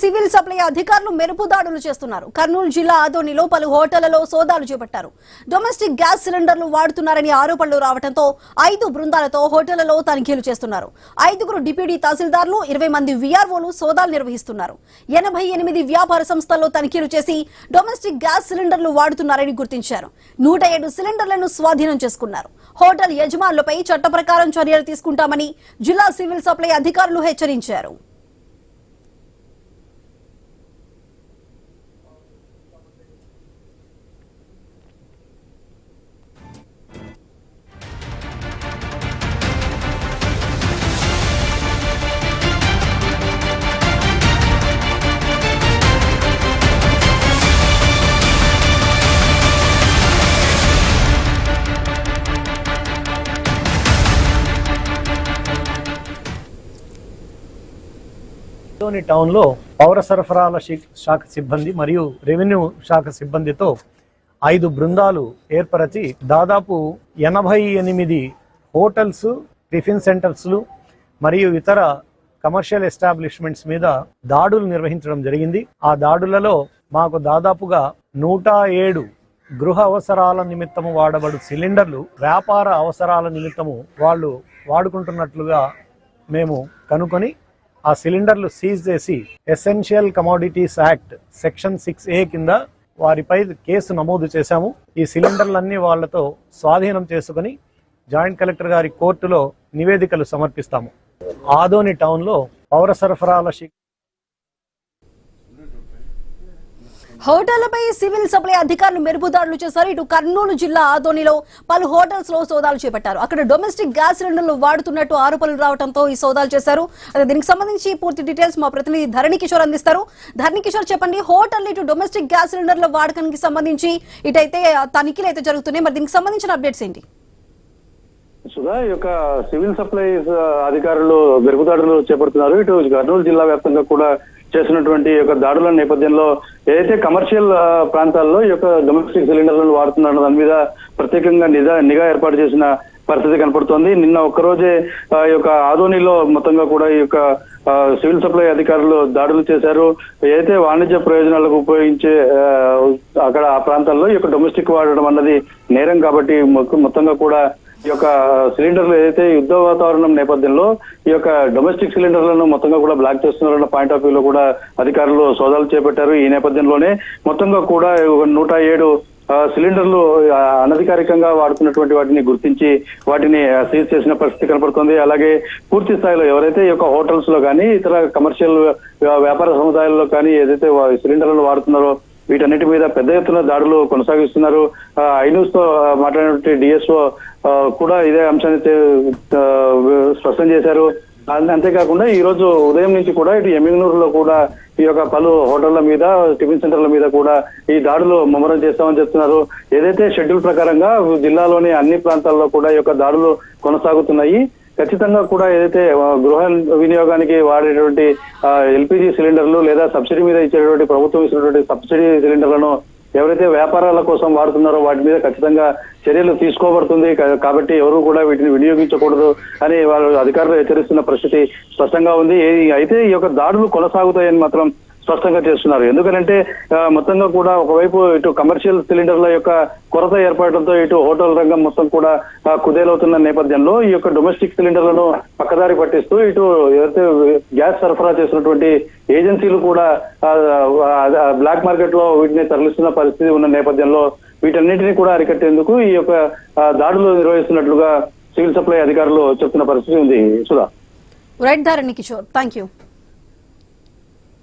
Civil supply అధికారులు మెరుపు దాడులు చేస్తున్నారు. కర్నూలు జిల్లా ఆదోనిలో పలు హోటళ్లలో సోదాలు చేపట్టారు. డొమెస్టిక్ గ్యాస్ సిలిండర్లు వాడుతున్నారని ఆరోపణలు రావడంతో 5 బృందాలతో హోటళ్లలో తనిఖీలు చేస్తున్నారు. 5గురు డిప్యూటీ తహసీల్దార్లు 20 మంది వీఆర్ఓలు సోదాలు నిర్వహిస్తున్నారు. 88 వ్యాపార సంస్థల్లో తనిఖీలు చేసి డొమెస్టిక్ గ్యాస్ సిలిండర్లు వాడుతున్నారని గుర్తించారు. 107 సిలిండర్లను స్వాధీనం చేసుకున్నారు. హోటల్ యజమానులపై చట్ట ప్రకారం చర్యలు తీసుకుంటామని జిల్లా సివిల్ సప్లై అధికారులు హెచ్చరించారు. టౌన్ లో పౌర సరఫరాల శాఖ సిబ్బంది మరియు రెవెన్యూ శాఖ సిబ్బందితో 5 బృందాలు ఏర్పరచి దాదాపు 88 హోటల్స్, టిఫిన్ సెంటర్స్ మరియు ఇతర కమర్షియల్ ఎస్టాబ్లిష్మెంట్స్ మీద దాడులు నిర్వహించడం జరిగింది. ఆ దాడులలో మాకు దాదాపుగా 107 గృహ అవసరాల నిమిత్తము వాడబడు సిలిండర్లు వ్యాపార అవసరాల నిమిత్తము వాళ్ళు వాడుకుంటున్నట్లుగా మేము కనుకొని ఆ సిలిండర్లు సీజ్ చేసి essential commodities act section 6A కింద వారిపై కేసు నమోదు చేశాము. ఈ సిలిండర్లన్నీ వాళ్లతో స్వాధీనం చేసుకుని జాయింట్ కలెక్టర్ గారి కోర్టులో నివేదికలు సమర్పిస్తాము. ఆదోని టౌన్ లో పౌర సరఫరాల హోటళ్లపై సివిల్ సప్లై అధికారులు మెరుపు దాడులు చేశారు. ఇటు కర్నూలు జిల్లా ఆదోనిలో పలు హోటల్స్ లో సోదాలు చేపట్టారు. అక్కడ డొమెస్టిక్ గ్యాస్ సిలిండర్లు వాడుతున్నట్టు ఆరోపణలు రావడంతో ఈ సోదాలు చేశారు. అదే దీనికి సంబంధించి పూర్తి డీటెయిల్స్ మా ప్రతినిధి ధరణి కిషోర్ అందిస్తారు. ధరణి కిషోర్, చెప్పండి, హోటల్ ఇటు డొమెస్టిక్ గ్యాస్ సిలిండర్ల వాడకానికి సంబంధించి ఇటైతే తనిఖీలు అయితే జరుగుతున్నాయి. మరి దీనికి సంబంధించిన అప్డేట్స్ ఏంటి? సుధా, ఈ యొక్క సివిల్ సప్లైస్ అధికారులు మెరుపు దాడులు చేపడుతున్నారు. ఇటు కర్నూలు జిల్లా వ్యాప్తంగా కూడా చేసినటువంటి యొక్క దాడుల నేపథ్యంలో ఏదైతే కమర్షియల్ ప్రాంతాల్లో ఈ యొక్క డొమెస్టిక్ సిలిండర్లను వాడుతున్నారో దాని మీద ప్రత్యేకంగా నిఘా ఏర్పాటు చేసిన పరిస్థితి కనపడుతోంది. నిన్న ఒక్కరోజే ఈ యొక్క ఆదోనిలో మొత్తంగా కూడా ఈ యొక్క సివిల్ సప్లై అధికారులు దాడులు చేశారు. ఏదైతే వాణిజ్య ప్రయోజనాలకు ఉపయోగించే అక్కడ ఆ ప్రాంతాల్లో ఈ యొక్క డొమెస్టిక్ వాడడం అన్నది నేరం కాబట్టి మొత్తంగా కూడా ఈ యొక్క సిలిండర్లు ఏదైతే యుద్ధ వాతావరణం నేపథ్యంలో ఈ యొక్క డొమెస్టిక్ సిలిండర్లను మొత్తంగా కూడా బ్లాక్ చేస్తున్నారన్న పాయింట్ ఆఫ్ వ్యూలో కూడా అధికారులు సోదాలు చేపట్టారు. ఈ నేపథ్యంలోనే మొత్తంగా కూడా 107 సిలిండర్లు అనధికారికంగా వాడుతున్నటువంటి వాటిని గుర్తించి వాటిని సీజ్ చేసిన పరిస్థితి కనపడుతుంది. అలాగే పూర్తి స్థాయిలో ఎవరైతే ఈ యొక్క హోటల్స్ లో కానీ ఇతర కమర్షియల్ వ్యాపార సముదాయాల్లో కానీ ఏదైతే సిలిండర్లు వాడుతున్నారో వీటన్నిటి మీద పెద్ద ఎత్తున దాడులు కొనసాగిస్తున్నారు. ఐన్యూస్ తో మాట్లాడినటువంటి డిఎస్ఓ కూడా ఇదే అంశాన్ని స్పష్టం చేశారు. అంతేకాకుండా ఈ రోజు ఉదయం నుంచి కూడా ఇటు ఎమ్మిగనూరులో కూడా ఈ యొక్క పలు హోటళ్ల మీద, టిఫిన్ సెంటర్ల మీద కూడా ఈ దాడులు ముమ్మరం చేస్తామని చెప్తున్నారు. ఏదైతే షెడ్యూల్ ప్రకారంగా జిల్లాలోని అన్ని ప్రాంతాల్లో కూడా ఈ యొక్క దాడులు కొనసాగుతున్నాయి. ఖచ్చితంగా కూడా ఏదైతే గృహ వినియోగానికి వాడేటువంటి ఎల్పిజి సిలిండర్లు లేదా సబ్సిడీ మీద ఇచ్చేటువంటి ప్రభుత్వం ఇచ్చినటువంటి సబ్సిడీ సిలిండర్లను ఎవరైతే వ్యాపారాల కోసం వాడుతున్నారో వాటి మీద ఖచ్చితంగా చర్యలు తీసుకోబడుతుంది. కాబట్టి ఎవరు కూడా వీటిని వినియోగించకూడదు అని వాళ్ళు అధికారులు హెచ్చరిస్తున్న పరిస్థితి స్పష్టంగా ఉంది. అయితే ఈ యొక్క దాడులు కొనసాగుతాయని మాత్రం స్పష్టంగా చేస్తున్నారు. ఎందుకంటే మొత్తంగా కూడా ఒకవైపు ఇటు కమర్షియల్ సిలిండర్ల యొక్క కొరత ఏర్పడడంతో ఇటు హోటల్ రంగం మొత్తం కూడా కుదేలవుతున్న నేపథ్యంలో ఈ యొక్క డొమెస్టిక్ సిలిండర్లను పక్కదారి పట్టిస్తూ ఇటు ఏదైతే గ్యాస్ సరఫరా చేసినటువంటి ఏజెన్సీలు కూడా బ్లాక్ మార్కెట్ లో వీటిని తరలిస్తున్న పరిస్థితి ఉన్న నేపథ్యంలో వీటన్నిటిని కూడా అరికట్టేందుకు ఈ యొక్క దాడులు నిర్వహిస్తున్నట్లుగా సివిల్ సప్లై అధికారులు చెప్తున్న పరిస్థితి ఉంది. Sudha. Right Dharani Kishore, thank you.